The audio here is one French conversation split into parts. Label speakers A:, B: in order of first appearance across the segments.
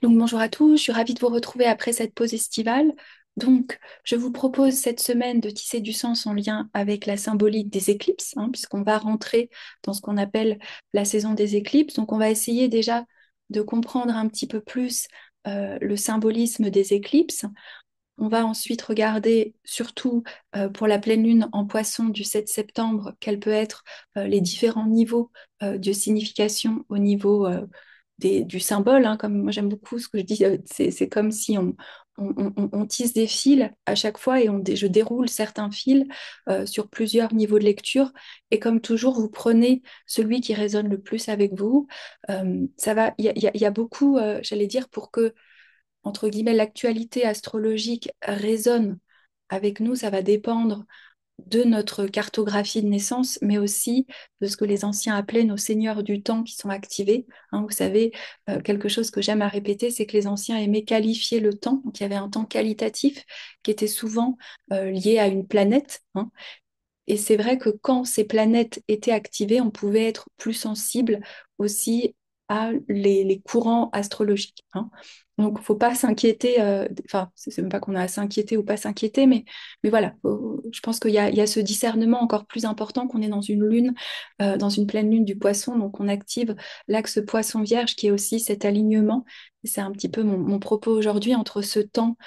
A: Donc bonjour à tous, je suis ravie de vous retrouver après cette pause estivale. Donc je vous propose cette semaine de tisser du sens en lien avec la symbolique des éclipses, puisqu'on va rentrer dans ce qu'on appelle la saison des éclipses. Donc on va essayer déjà de comprendre un petit peu plus le symbolisme des éclipses. On va ensuite regarder surtout pour la pleine lune en Poisson du 7 septembre, quels peuvent être les différents niveaux de signification au niveau du symbole, comme moi j'aime beaucoup ce que je dis, c'est comme si on tisse des fils à chaque fois et je déroule certains fils sur plusieurs niveaux de lecture. Et comme toujours, vous prenez celui qui résonne le plus avec vous. Ça va, il y a beaucoup, j'allais dire, pour que entre guillemets, l'actualité astrologique résonne avec nous, ça va dépendre de notre cartographie de naissance, mais aussi de ce que les anciens appelaient nos seigneurs du temps qui sont activés. Vous savez, quelque chose que j'aime à répéter, c'est que les anciens aimaient qualifier le temps. Donc, il y avait un temps qualitatif qui était souvent lié à une planète. Et c'est vrai que quand ces planètes étaient activées, on pouvait être plus sensible aussi à les courants astrologiques. Donc, il ne faut pas s'inquiéter, enfin, c'est même pas qu'on a à s'inquiéter ou pas s'inquiéter, mais voilà, je pense il y a ce discernement encore plus important qu'on est dans une lune, dans une pleine lune du poisson, donc on active l'axe poisson-vierge qui est aussi cet alignement. Et c'est un petit peu mon propos aujourd'hui entre ce temps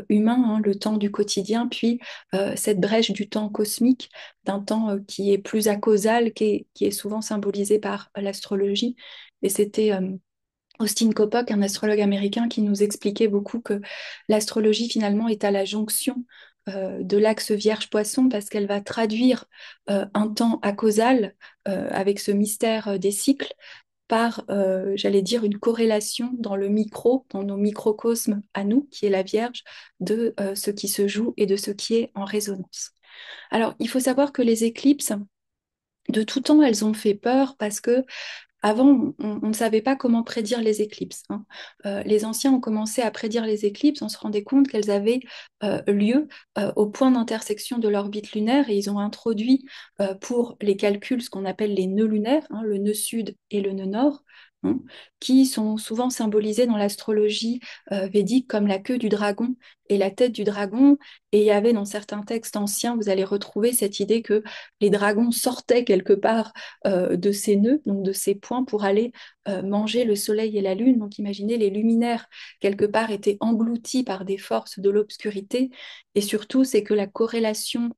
A: humain, le temps du quotidien, puis cette brèche du temps cosmique, d'un temps qui est plus acausal, qui est souvent symbolisé par l'astrologie. Et c'était Austin Coppock, un astrologue américain, qui nous expliquait beaucoup que l'astrologie finalement est à la jonction de l'axe Vierge-Poisson parce qu'elle va traduire un temps acausal avec ce mystère des cycles par, j'allais dire, une corrélation dans le micro, dans nos microcosmes à nous, qui est la Vierge, de ce qui se joue et de ce qui est en résonance. Alors, il faut savoir que les éclipses, de tout temps, elles ont fait peur parce que avant, on ne savait pas comment prédire les éclipses. Les anciens ont commencé à prédire les éclipses, on se rendait compte qu'elles avaient lieu au point d'intersection de l'orbite lunaire et ils ont introduit pour les calculs ce qu'on appelle les nœuds lunaires, le nœud sud et le nœud nord, hein, qui sont souvent symbolisés dans l'astrologie védique comme la queue du dragon et la tête du dragon. Et il y avait dans certains textes anciens, vous allez retrouver cette idée que les dragons sortaient quelque part de ces nœuds, donc de ces points pour aller manger le soleil et la lune. Donc imaginez, les luminaires, quelque part, étaient engloutis par des forces de l'obscurité. Et surtout, c'est que la corrélation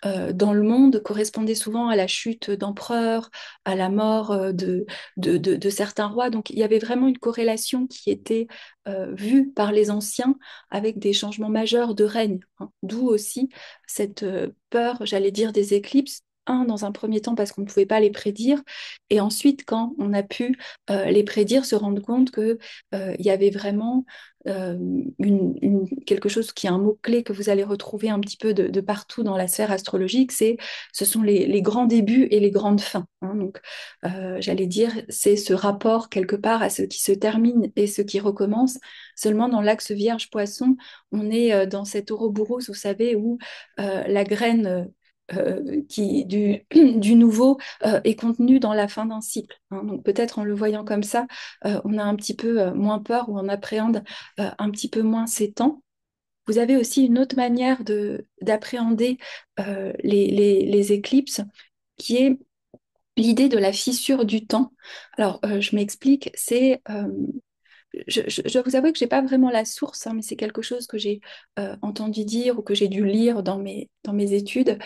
A: dans le monde correspondait souvent à la chute d'empereurs, à la mort de certains rois. Donc il y avait vraiment une corrélation qui était vue par les anciens avec des changements majeurs de règne. D'où aussi cette peur, j'allais dire, des éclipses. Dans un premier temps, parce qu'on ne pouvait pas les prédire, et ensuite, quand on a pu les prédire, se rendre compte que il y avait vraiment quelque chose qui est un mot-clé que vous allez retrouver un petit peu de partout dans la sphère astrologique, ce sont les grands débuts et les grandes fins. Donc, j'allais dire, c'est ce rapport quelque part à ce qui se termine et ce qui recommence. Seulement dans l'axe Vierge-Poisson, on est dans cet ouroboros, vous savez, où la graine du nouveau est contenue dans la fin d'un cycle. Donc peut-être en le voyant comme ça, on a un petit peu moins peur ou on appréhende un petit peu moins ces temps. Vous avez aussi une autre manière d'appréhender les éclipses qui est l'idée de la fissure du temps. Alors, je m'explique, je dois vous avouer que j'ai pas vraiment la source, mais c'est quelque chose que j'ai entendu dire ou que j'ai dû lire dans mes études.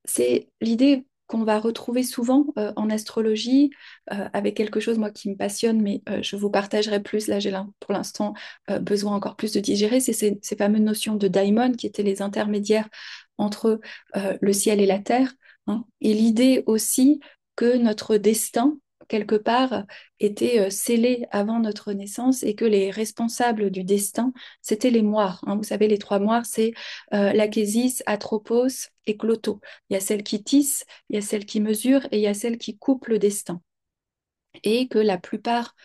A: C'est l'idée qu'on va retrouver souvent en astrologie avec quelque chose, moi, qui me passionne, mais je vous partagerai plus. Là, pour l'instant besoin encore plus de digérer. C'est ces fameuses notions de daimon qui étaient les intermédiaires entre le ciel et la terre. Et l'idée aussi que notre destin, quelque part, était scellé avant notre naissance et que les responsables du destin, c'était les moires. Vous savez, les trois moires, c'est l'Achésis, Atropos et Cloto. Il y a celle qui tisse, il y a celle qui mesure et il y a celle qui coupe le destin. Et que la plupart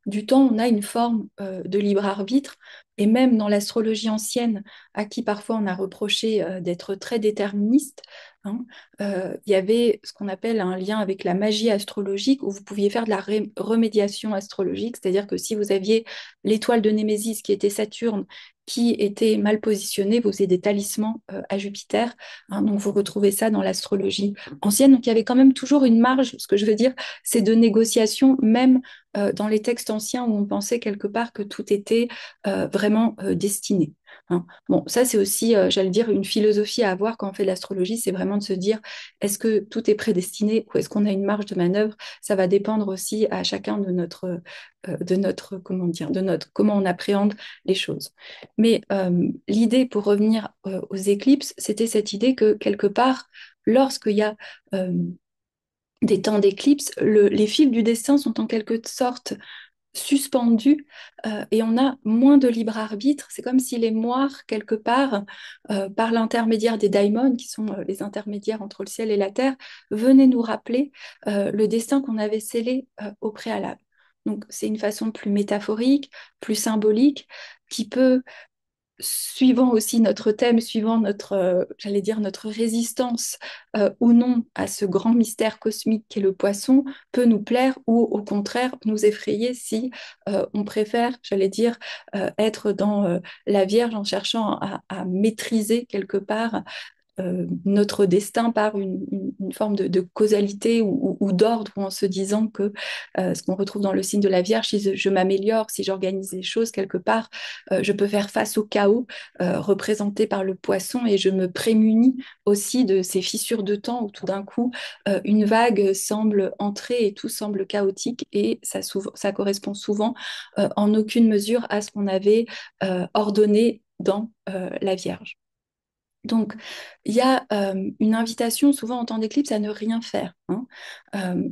A: du temps, on a une forme de libre arbitre. Et même dans l'astrologie ancienne, à qui parfois on a reproché d'être très déterministe, hein, il y avait ce qu'on appelle un lien avec la magie astrologique, où vous pouviez faire de la remédiation astrologique, c'est-à-dire que si vous aviez l'étoile de Némésis qui était Saturne, qui était mal positionnée, vous faisiez des talismans à Jupiter, hein, donc vous retrouvez ça dans l'astrologie ancienne. Donc il y avait quand même toujours une marge, ce que je veux dire, c'est de négociation, même dans les textes anciens où on pensait quelque part que tout était vraiment destiné. Hein. Bon, ça c'est aussi, j'allais dire, une philosophie à avoir quand on fait de l'astrologie, c'est vraiment de se dire, est-ce que tout est prédestiné ou est-ce qu'on a une marge de manœuvre? Ça va dépendre aussi à chacun de notre, comment dire, de notre, comment on appréhende les choses. Mais l'idée, pour revenir aux éclipses, c'était cette idée que quelque part, lorsqu'il y a euh, des temps d'éclipse, les fils du destin sont en quelque sorte suspendus et on a moins de libre arbitre. C'est comme si les moires, quelque part, par l'intermédiaire des daimons, qui sont les intermédiaires entre le ciel et la terre, venaient nous rappeler le destin qu'on avait scellé au préalable. Donc c'est une façon plus métaphorique, plus symbolique, qui peut, suivant aussi notre thème, suivant notre, j'allais dire, notre résistance ou non à ce grand mystère cosmique qu'est le poisson, peut nous plaire ou au contraire nous effrayer si on préfère, j'allais dire, être dans la Vierge en cherchant à maîtriser quelque part notre destin par une forme de causalité ou d'ordre, ou en se disant que ce qu'on retrouve dans le signe de la Vierge, si je m'améliore, si j'organise les choses quelque part, je peux faire face au chaos représenté par le poisson et je me prémunis aussi de ces fissures de temps où tout d'un coup une vague semble entrer et tout semble chaotique et ça correspond souvent en aucune mesure à ce qu'on avait ordonné dans la Vierge. Donc, il y a une invitation souvent en temps d'éclipse à ne rien faire. Hein.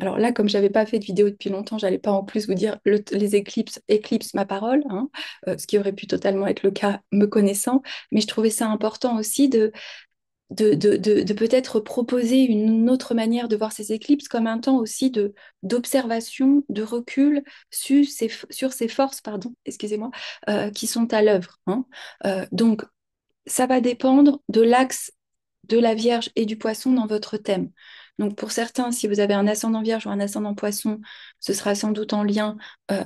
A: Alors là, comme je n'avais pas fait de vidéo depuis longtemps, j'allais pas en plus vous dire les éclipses éclipsent ma parole, hein, ce qui aurait pu totalement être le cas me connaissant. Mais je trouvais ça important aussi de peut-être proposer une autre manière de voir ces éclipses comme un temps aussi d'observation, de recul sur ces forces, pardon, excusez-moi, qui sont à l'œuvre. Hein. Donc, ça va dépendre de l'axe de la Vierge et du Poisson dans votre thème. Donc pour certains, si vous avez un ascendant Vierge ou un ascendant Poisson, ce sera sans doute en lien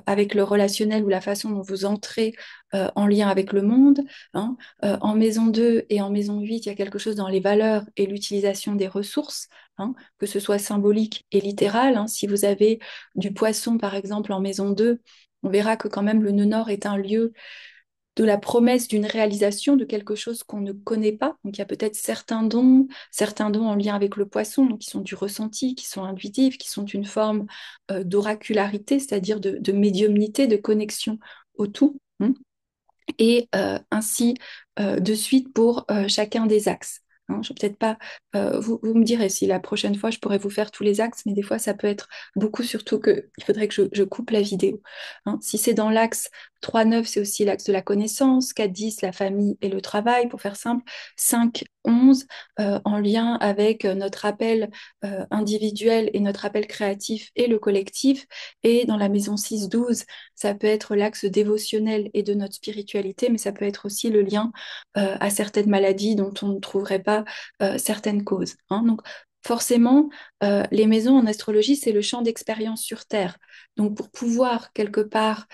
A: avec le relationnel ou la façon dont vous entrez en lien avec le monde. Hein. En maison 2 et en maison 8, il y a quelque chose dans les valeurs et l'utilisation des ressources, hein, que ce soit symbolique et littéral. Hein. Si vous avez du Poisson, par exemple, en maison 2, on verra que quand même le nœud nord est un lieu de la promesse d'une réalisation de quelque chose qu'on ne connaît pas. Donc il y a peut-être certains dons en lien avec le poisson, donc qui sont du ressenti, qui sont intuitifs, qui sont une forme d'oracularité, c'est-à-dire de médiumnité, de connexion au tout. Hein. Et ainsi de suite pour chacun des axes. Hein, je peut-être pas. Vous me direz si la prochaine fois je pourrais vous faire tous les axes, mais des fois ça peut être beaucoup, surtout que il faudrait que je coupe la vidéo. Hein, si c'est dans l'axe 3-9, c'est aussi l'axe de la connaissance, 4-10, la famille et le travail, pour faire simple, 5-11, en lien avec notre appel individuel et notre appel créatif et le collectif. Et dans la maison 6-12, ça peut être l'axe dévotionnel et de notre spiritualité, mais ça peut être aussi le lien à certaines maladies dont on ne trouverait pas certaines causes. Hein. Donc, forcément, les maisons en astrologie, c'est le champ d'expérience sur Terre. Donc, pour pouvoir quelque part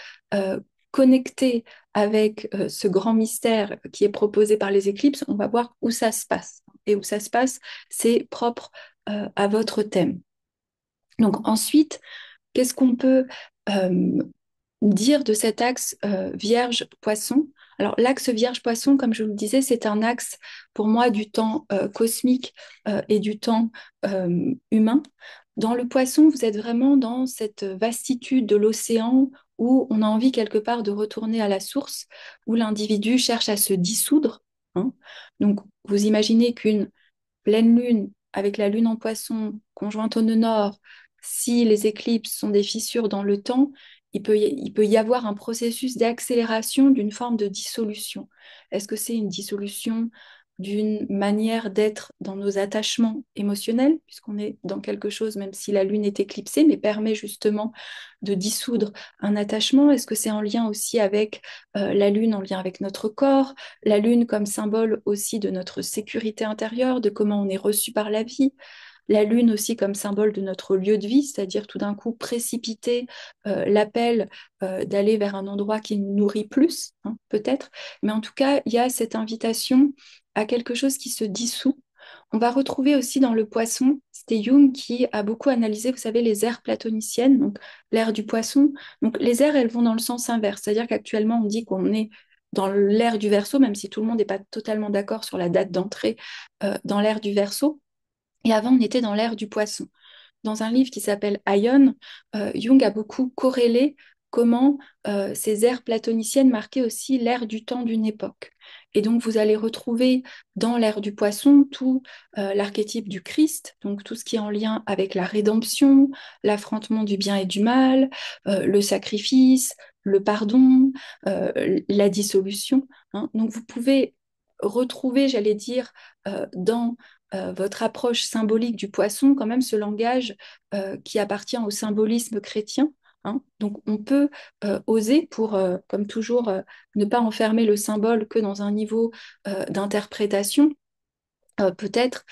A: connecter avec ce grand mystère qui est proposé par les éclipses, on va voir où ça se passe. Et où ça se passe, c'est propre à votre thème. Donc ensuite, qu'est-ce qu'on peut euh, dire de cet axe Vierge-Poisson? Alors l'axe Vierge-Poisson, comme je vous le disais, c'est un axe pour moi du temps cosmique et du temps humain. Dans le Poisson, vous êtes vraiment dans cette vastitude de l'océan où on a envie quelque part de retourner à la source, où l'individu cherche à se dissoudre. Hein. Donc vous imaginez qu'une pleine lune avec la lune en Poisson conjointe au nœud nord, si les éclipses sont des fissures dans le temps, il peut y avoir un processus d'accélération d'une forme de dissolution. Est-ce que c'est une dissolution d'une manière d'être dans nos attachements émotionnels, puisqu'on est dans quelque chose, même si la Lune est éclipsée, mais permet justement de dissoudre un attachement? Est-ce que c'est en lien aussi avec la Lune, en lien avec notre corps, la Lune comme symbole aussi de notre sécurité intérieure, de comment on est reçu par la vie? La lune aussi comme symbole de notre lieu de vie, c'est-à-dire tout d'un coup précipiter l'appel d'aller vers un endroit qui nous nourrit plus, hein, peut-être. Mais en tout cas, il y a cette invitation à quelque chose qui se dissout. On va retrouver aussi dans le poisson, c'était Jung qui a beaucoup analysé, vous savez, les ères platoniciennes, donc l'ère du poisson. Donc les ères, elles vont dans le sens inverse, c'est-à-dire qu'actuellement, on dit qu'on est dans l'ère du Verseau, même si tout le monde n'est pas totalement d'accord sur la date d'entrée dans l'ère du Verseau. Et avant, on était dans l'ère du poisson. Dans un livre qui s'appelle Aion, Jung a beaucoup corrélé comment ces ères platoniciennes marquaient aussi l'ère du temps d'une époque. Et donc, vous allez retrouver dans l'ère du poisson tout l'archétype du Christ, donc tout ce qui est en lien avec la rédemption, l'affrontement du bien et du mal, le sacrifice, le pardon, la dissolution, hein. Donc, vous pouvez retrouver, j'allais dire, dans votre approche symbolique du poisson, quand même ce langage qui appartient au symbolisme chrétien, hein. Donc on peut oser pour, comme toujours, ne pas enfermer le symbole que dans un niveau d'interprétation. Peut-être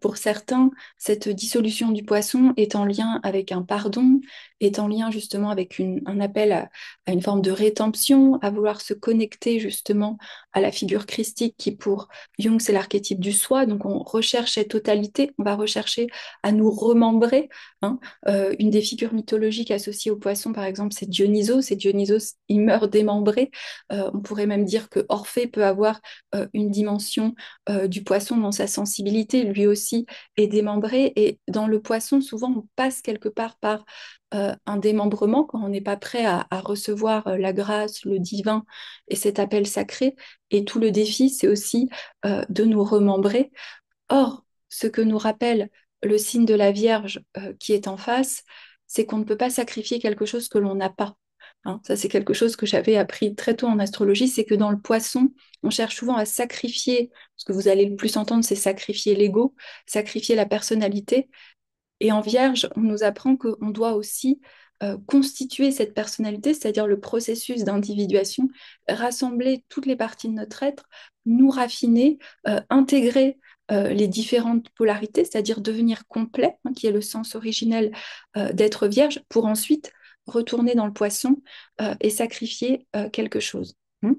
A: pour certains, cette dissolution du poisson est en lien avec un pardon, est en lien justement avec un appel à une forme de rédemption, à vouloir se connecter justement à la figure christique qui pour Jung c'est l'archétype du soi, donc on recherche cette totalité, on va rechercher à nous remembrer, hein. Une des figures mythologiques associées au poisson par exemple c'est Dionysos, il meurt démembré. On pourrait même dire que Orphée peut avoir une dimension du poisson dans sa sensibilité, lui aussi est démembré. Et dans le poisson, souvent, on passe quelque part par un démembrement quand on n'est pas prêt à recevoir la grâce, le divin et cet appel sacré. Et tout le défi, c'est aussi de nous remembrer. Or, ce que nous rappelle le signe de la Vierge qui est en face, c'est qu'on ne peut pas sacrifier quelque chose que l'on n'a pas. Hein, ça, c'est quelque chose que j'avais appris très tôt en astrologie, c'est que dans le poisson, on cherche souvent à sacrifier, ce que vous allez le plus entendre, c'est sacrifier l'ego, sacrifier la personnalité. Et en Vierge, on nous apprend qu'on doit aussi constituer cette personnalité, c'est-à-dire le processus d'individuation, rassembler toutes les parties de notre être, nous raffiner, intégrer les différentes polarités, c'est-à-dire devenir complet, hein, qui est le sens originel d'être vierge, pour ensuite retourner dans le poisson et sacrifier quelque chose. Hmm.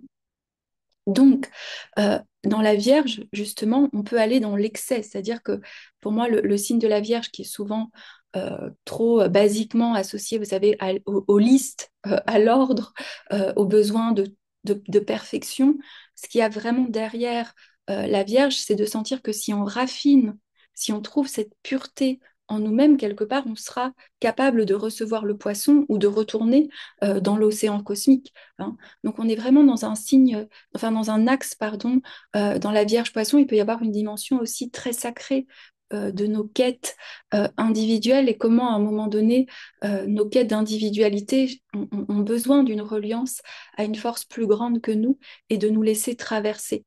A: Donc, dans la Vierge, justement, on peut aller dans l'excès, c'est-à-dire que pour moi, le signe de la Vierge, qui est souvent trop basiquement associé, vous savez, aux listes, à l'ordre, aux besoins de perfection, ce qu'il y a vraiment derrière la Vierge, c'est de sentir que si on raffine, si on trouve cette pureté en nous-mêmes, quelque part, on sera capable de recevoir le poisson ou de retourner dans l'océan cosmique, hein. Donc, on est vraiment dans un signe enfin dans un axe, pardon, dans la Vierge Poisson, il peut y avoir une dimension aussi très sacrée de nos quêtes individuelles et comment à un moment donné, nos quêtes d'individualité ont besoin d'une reliance à une force plus grande que nous et de nous laisser traverser.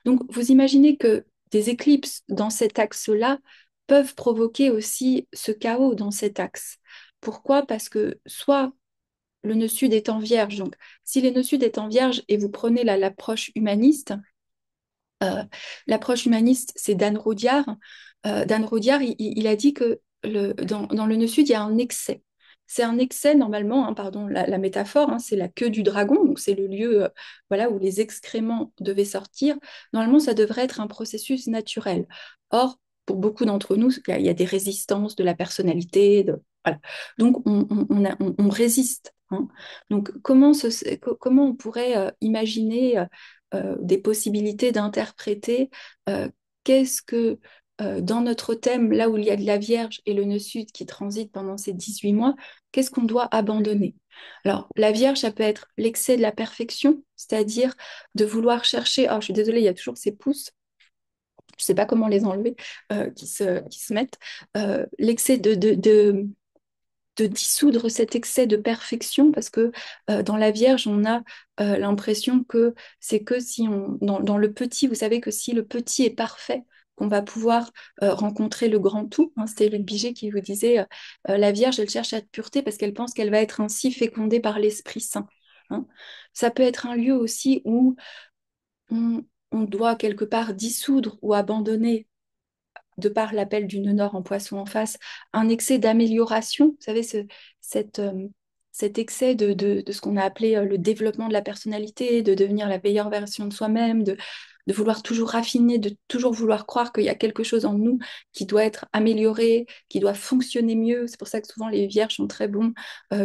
A: Donc vous imaginez que des éclipses dans cet axe-là peuvent provoquer aussi ce chaos dans cet axe. Pourquoi? Parce que soit le nœud sud est en vierge. Donc, si le nœud sud est en vierge et vous prenez l'approche humaniste, euh, l'approche humaniste, c'est Dan Rodiard. Dan Rodiard, il a dit que dans le nœud sud, il y a un excès. C'est un excès, normalement, hein, pardon, la métaphore, hein, c'est la queue du dragon, donc c'est le lieu voilà, où les excréments devaient sortir. Normalement, ça devrait être un processus naturel. Or, pour beaucoup d'entre nous, il y a des résistances de la personnalité. Voilà. Donc, on résiste, hein. Donc, comment on pourrait imaginer des possibilités d'interpréter qu'est-ce que dans notre thème, là où il y a de la Vierge et le nœud sud qui transite pendant ces 18 mois, qu'est-ce qu'on doit abandonner? Alors, la Vierge, ça peut être l'excès de la perfection, c'est-à-dire de vouloir chercher, oh, je suis désolée, il y a toujours ces pouces, je ne sais pas comment les enlever, qui se mettent, l'excès de dissoudre cet excès de perfection, parce que dans la Vierge, on a l'impression que c'est que si dans le petit, vous savez que si le petit est parfait, qu'on va pouvoir rencontrer le grand tout. Hein, c'était le Bigé qui vous disait, la Vierge, elle cherche à être pureté parce qu'elle pense qu'elle va être ainsi fécondée par l'Esprit Saint. Hein. Ça peut être un lieu aussi où on, on doit quelque part dissoudre ou abandonner, de par l'appel du nœud nord en poisson en face, un excès d'amélioration. Vous savez, cette, cet excès de ce qu'on a appelé le développement de la personnalité, de devenir la meilleure version de soi-même, de vouloir toujours raffiner, de toujours vouloir croire qu'il y a quelque chose en nous qui doit être amélioré, qui doit fonctionner mieux. C'est pour ça que souvent les vierges sont très bons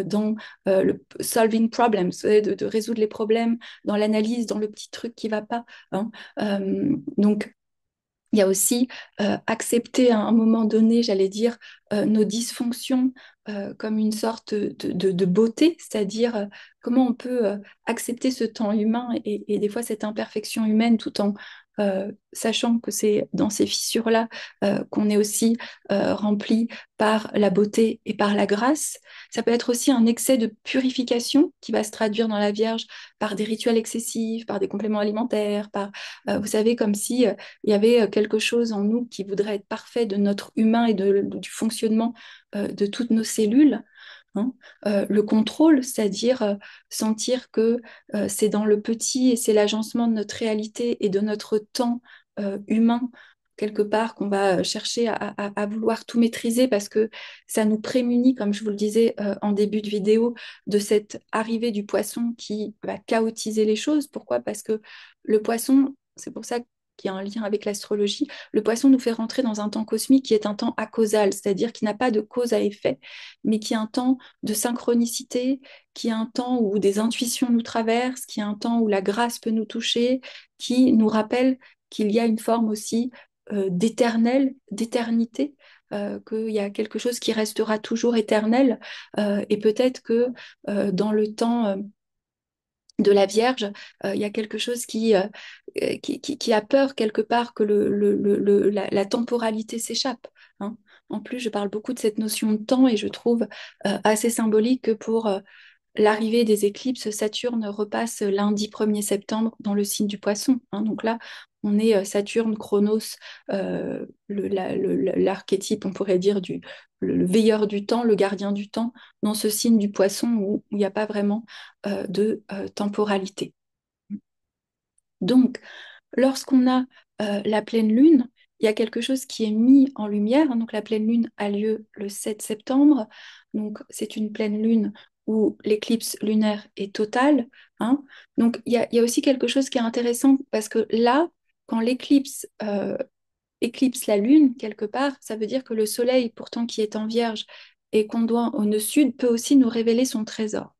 A: dans le solving problems, de résoudre les problèmes, dans l'analyse, dans le petit truc qui ne va pas. Hein. Donc, il y a aussi accepter à un moment donné, j'allais dire, nos dysfonctions comme une sorte de beauté, c'est-à-dire comment on peut accepter ce temps humain et des fois cette imperfection humaine tout en sachant que c'est dans ces fissures-là qu'on est aussi rempli par la beauté et par la grâce. Ça peut être aussi un excès de purification qui va se traduire dans la Vierge par des rituels excessifs, par des compléments alimentaires, par, vous savez, comme si il y avait quelque chose en nous qui voudrait être parfait de notre humain et du fonctionnement de toutes nos cellules. Hein. Le contrôle, c'est-à-dire sentir que c'est dans le petit et c'est l'agencement de notre réalité et de notre temps humain quelque part qu'on va chercher à vouloir tout maîtriser parce que ça nous prémunit, comme je vous le disais en début de vidéo, de cette arrivée du poisson qui va chaotiser les choses. Pourquoi? Parce que le poisson, c'est pour ça qu'il y a un lien avec l'astrologie, le poisson nous fait rentrer dans un temps cosmique qui est un temps acausal, c'est-à-dire qui n'a pas de cause à effet, mais qui est un temps de synchronicité, qui est un temps où des intuitions nous traversent, qui est un temps où la grâce peut nous toucher, qui nous rappelle qu'il y a une forme aussi d'éternel, d'éternité, qu'il y a quelque chose qui restera toujours éternel, et peut-être que dans le temps de la Vierge, il y a quelque chose qui a peur quelque part que la temporalité s'échappe. Hein. En plus, je parle beaucoup de cette notion de temps et je trouve assez symbolique que pour l'arrivée des éclipses, Saturne repasse lundi 1er septembre dans le signe du Poisson. Hein. Donc là, on est Saturne, Chronos, l'archétype, on pourrait dire, le veilleur du temps, le gardien du temps, dans ce signe du Poisson où il n'y a pas vraiment de temporalité. Donc, lorsqu'on a la pleine lune, il y a quelque chose qui est mis en lumière. Hein. Donc, la pleine lune a lieu le 7 septembre. Donc, c'est une pleine lune où l'éclipse lunaire est totale. Hein. Donc, il y a aussi quelque chose qui est intéressant parce que là, quand l'éclipse éclipse la lune, quelque part, ça veut dire que le soleil, pourtant qui est en vierge et qu'on doit au nœud sud, peut aussi nous révéler son trésor.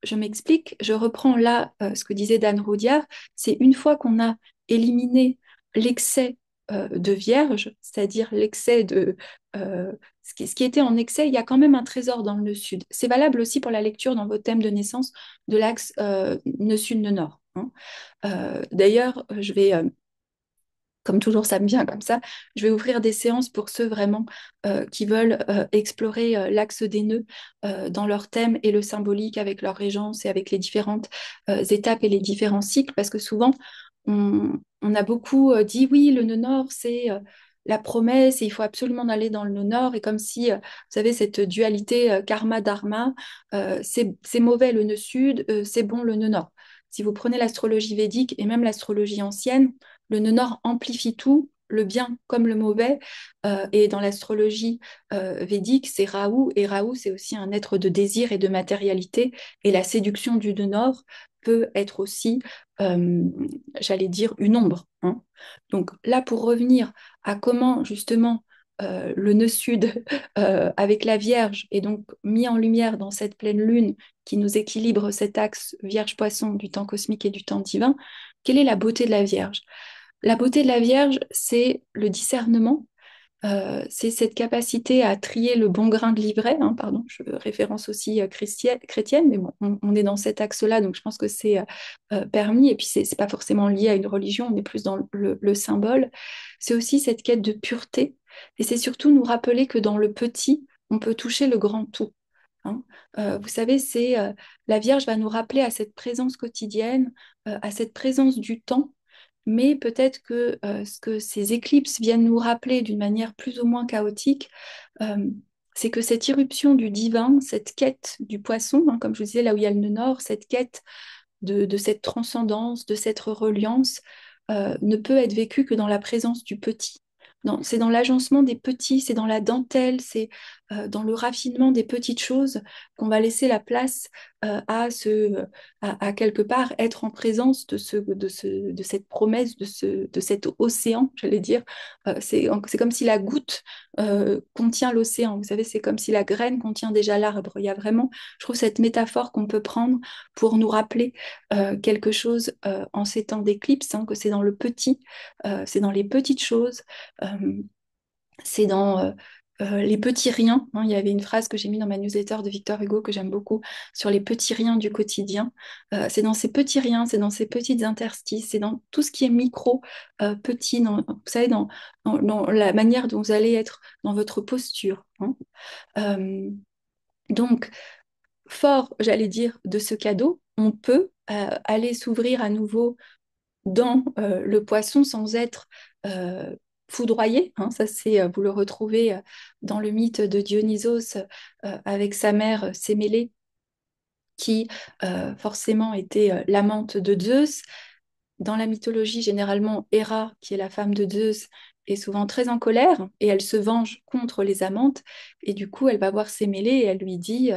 A: Je m'explique, je reprends là ce que disait Dan Roudiard, c'est une fois qu'on a éliminé l'excès de vierge, c'est-à-dire l'excès de ce qui était en excès, il y a quand même un trésor dans le nœud sud. C'est valable aussi pour la lecture dans vos thèmes de naissance de l'axe nœud sud-nœud nord. Hein. D'ailleurs, je vais comme toujours, ça me vient comme ça. Je vais ouvrir des séances pour ceux vraiment qui veulent explorer l'axe des nœuds dans leur thème et le symbolique avec leur régence et avec les différentes étapes et les différents cycles, parce que souvent, on a beaucoup dit oui, le nœud nord, c'est la promesse et il faut absolument aller dans le nœud nord. Et comme si, vous savez, cette dualité karma-dharma, c'est mauvais le nœud sud, c'est bon le nœud nord. Si vous prenez l'astrologie védique et même l'astrologie ancienne, le nœud nord amplifie tout, le bien comme le mauvais. Et dans l'astrologie védique, c'est Rahu. Et Rahu, c'est aussi un être de désir et de matérialité. Et la séduction du nœud nord peut être aussi, euh, j'allais dire, une ombre. Hein. Donc là, pour revenir à comment justement le nœud sud avec la Vierge est donc mis en lumière dans cette pleine lune qui nous équilibre cet axe Vierge-Poisson du temps cosmique et du temps divin, quelle est la beauté de la Vierge? La beauté de la Vierge, c'est le discernement, c'est cette capacité à trier le bon grain de l'ivraie. Hein, pardon, je référence aussi chrétienne, mais bon, on est dans cet axe-là, donc je pense que c'est permis. Et puis, c'est pas forcément lié à une religion, on est plus dans le symbole. C'est aussi cette quête de pureté, et c'est surtout nous rappeler que dans le petit, on peut toucher le grand tout. hein. Vous savez, la Vierge va nous rappeler à cette présence quotidienne, à cette présence du temps, mais peut-être que ce que ces éclipses viennent nous rappeler d'une manière plus ou moins chaotique, euh, c'est que cette irruption du divin, cette quête du poisson, hein, comme je vous disais, là où il y a le nœud nord, cette quête de cette transcendance, de cette reliance, ne peut être vécue que dans la présence du petit. C'est dans l'agencement des petits, c'est dans la dentelle, c'est dans le raffinement des petites choses qu'on va laisser la place à quelque part être en présence de cette promesse, de cet océan, j'allais dire. C'est comme si la goutte contient l'océan. Vous savez, c'est comme si la graine contient déjà l'arbre. Il y a vraiment, je trouve, cette métaphore qu'on peut prendre pour nous rappeler quelque chose en ces temps d'éclipse, hein, que c'est dans le petit, c'est dans les petites choses, euh, c'est dans les petits riens, hein. Il y avait une phrase que j'ai mise dans ma newsletter de Victor Hugo que j'aime beaucoup sur les petits riens du quotidien. C'est dans ces petits riens, c'est dans ces petites interstices, c'est dans tout ce qui est micro, petit, vous savez, dans la manière dont vous allez être dans votre posture, hein. Euh, donc, fort, j'allais dire, de ce cadeau, on peut aller s'ouvrir à nouveau dans le poisson sans être euh, foudroyé, hein. Ça, vous le retrouvez dans le mythe de Dionysos avec sa mère Sémélé, qui forcément était l'amante de Zeus. Dans la mythologie, généralement, Héra, qui est la femme de Zeus, est souvent très en colère et elle se venge contre les amantes. Et du coup, elle va voir Sémélé et elle lui dit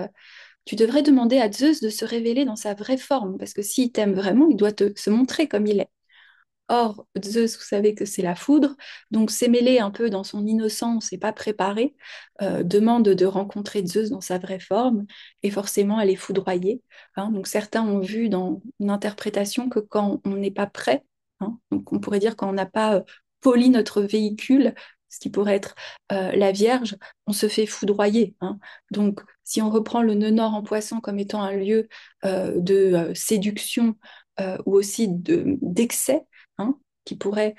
A: tu devrais demander à Zeus de se révéler dans sa vraie forme, parce que s'il t'aime vraiment, il doit se montrer comme il est. Or, Zeus, vous savez que c'est la foudre, donc Sémélé, un peu dans son innocence et pas préparé, demande de rencontrer Zeus dans sa vraie forme, et forcément elle est foudroyée, hein. Donc certains ont vu dans une interprétation que quand on n'est pas prêt, hein, donc on pourrait dire quand on n'a pas poli notre véhicule, ce qui pourrait être la Vierge, on se fait foudroyer, hein. Donc si on reprend le nœud nord en poisson comme étant un lieu de séduction ou aussi d'excès, hein, qui pourrait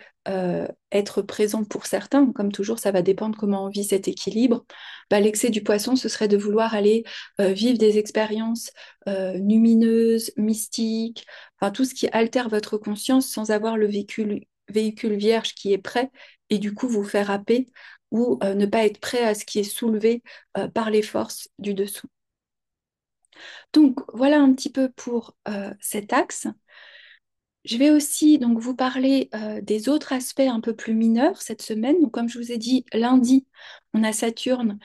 A: être présent pour certains. Comme toujours, ça va dépendre comment on vit cet équilibre. Bah, l'excès du poisson, ce serait de vouloir aller vivre des expériences lumineuses, mystiques, enfin tout ce qui altère votre conscience sans avoir le véhicule vierge qui est prêt et du coup vous faire happer ou ne pas être prêt à ce qui est soulevé par les forces du dessous. Donc voilà un petit peu pour cet axe. Je vais aussi donc vous parler des autres aspects un peu plus mineurs cette semaine. Donc, comme je vous ai dit, lundi, on a Saturne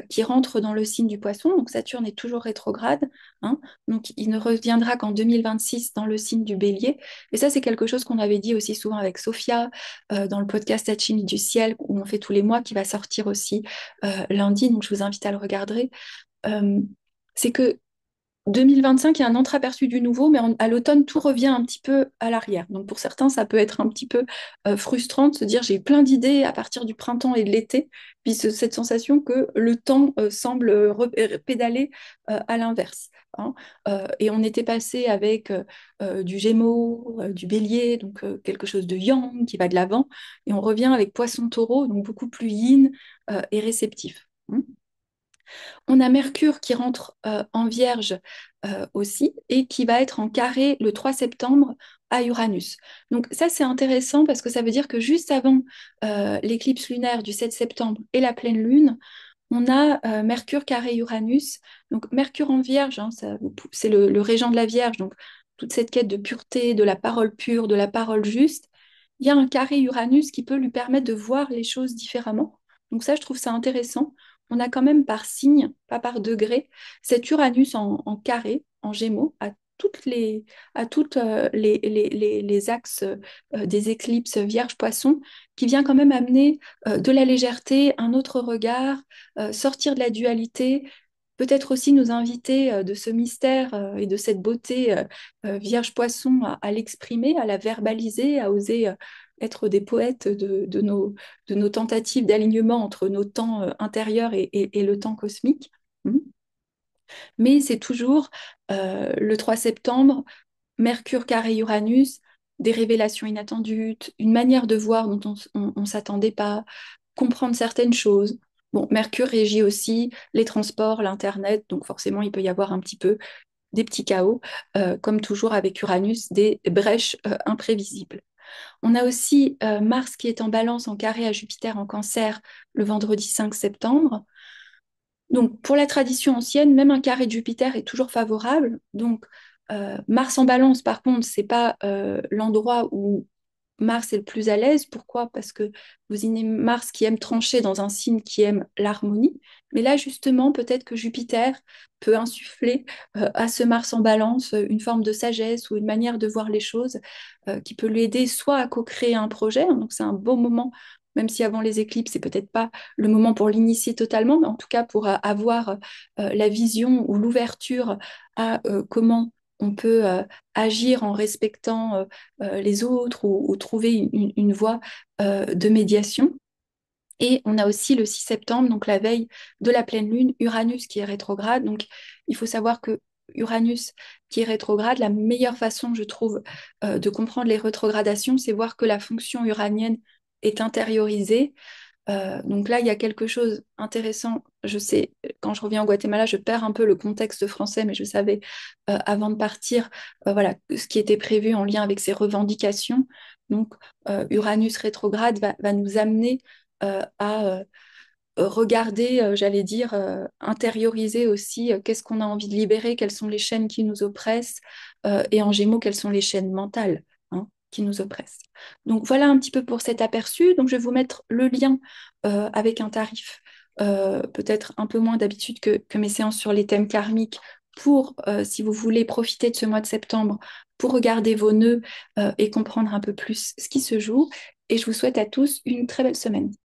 A: qui rentre dans le signe du Poisson. Donc, Saturne est toujours rétrograde, hein. Donc, il ne reviendra qu'en 2026 dans le signe du Bélier. Et ça, c'est quelque chose qu'on avait dit aussi souvent avec Sophia dans le podcast Alchimie du ciel, où on fait tous les mois, qui va sortir aussi lundi. Donc, je vous invite à le regarder. Euh, c'est que 2025, il y a un entreaperçu du nouveau, mais à l'automne, tout revient un petit peu à l'arrière. Donc pour certains, ça peut être un petit peu frustrant de se dire j'ai eu plein d'idées à partir du printemps et de l'été, puis cette sensation que le temps semble pédaler à l'inverse, hein. Et on était passé avec du Gémeaux, du Bélier, donc quelque chose de yang qui va de l'avant, et on revient avec Poisson-Taureau, donc beaucoup plus yin et réceptif, hein. On a Mercure qui rentre en Vierge aussi et qui va être en carré le 3 septembre à Uranus. Donc ça, c'est intéressant parce que ça veut dire que juste avant l'éclipse lunaire du 7 septembre et la pleine lune, on a Mercure carré Uranus. Donc Mercure en Vierge, hein, c'est le régent de la Vierge, donc toute cette quête de pureté, de la parole pure, de la parole juste. Il y a un carré Uranus qui peut lui permettre de voir les choses différemment. Donc ça, je trouve ça intéressant. On a quand même par signe, pas par degré, cet Uranus en carré, en Gémeaux, à toutes les axes des éclipses Vierge-Poisson, qui vient quand même amener de la légèreté, un autre regard, sortir de la dualité, peut-être aussi nous inviter de ce mystère et de cette beauté Vierge-Poisson à l'exprimer, à la verbaliser, à oser être des poètes de nos tentatives d'alignement entre nos temps intérieurs et le temps cosmique. Mhm. Mais c'est toujours le 3 septembre, Mercure carré Uranus, des révélations inattendues, une manière de voir dont on ne s'attendait pas, comprendre certaines choses. Bon, Mercure régit aussi les transports, l'Internet, donc forcément, il peut y avoir un petit peu des petits chaos, comme toujours avec Uranus, des brèches imprévisibles. On a aussi Mars qui est en balance en carré à Jupiter en cancer le vendredi 5 septembre. Donc, pour la tradition ancienne, même un carré de Jupiter est toujours favorable. Donc, Mars en balance, par contre, c'est pas l'endroit où Mars est le plus à l'aise. Pourquoi? Parce que vous imaginez Mars qui aime trancher dans un signe qui aime l'harmonie. Mais là, justement, peut-être que Jupiter peut insuffler à ce Mars en balance une forme de sagesse ou une manière de voir les choses qui peut lui aider soit à co-créer un projet, donc c'est un beau moment, même si avant les éclipses, c'est peut-être pas le moment pour l'initier totalement, mais en tout cas pour avoir la vision ou l'ouverture à comment on peut agir en respectant les autres ou trouver une voie de médiation. Et on a aussi le 6 septembre, donc la veille de la pleine lune, Uranus qui est rétrograde. Donc il faut savoir que Uranus qui est rétrograde, la meilleure façon, je trouve, de comprendre les rétrogradations, c'est voir que la fonction uranienne est intériorisée. Donc là, il y a quelque chose d'intéressant. Je sais, quand je reviens au Guatemala, je perds un peu le contexte français, mais je savais avant de partir, voilà, ce qui était prévu en lien avec ces revendications. Donc, Uranus rétrograde va nous amener à regarder, j'allais dire, intérioriser aussi qu'est-ce qu'on a envie de libérer, quelles sont les chaînes qui nous oppressent, et en Gémeaux, quelles sont les chaînes mentales, hein, qui nous oppressent. Donc voilà un petit peu pour cet aperçu. Donc je vais vous mettre le lien avec un tarif peut-être un peu moins d'habitude que mes séances sur les thèmes karmiques pour, si vous voulez profiter de ce mois de septembre, pour regarder vos nœuds et comprendre un peu plus ce qui se joue. Et je vous souhaite à tous une très belle semaine.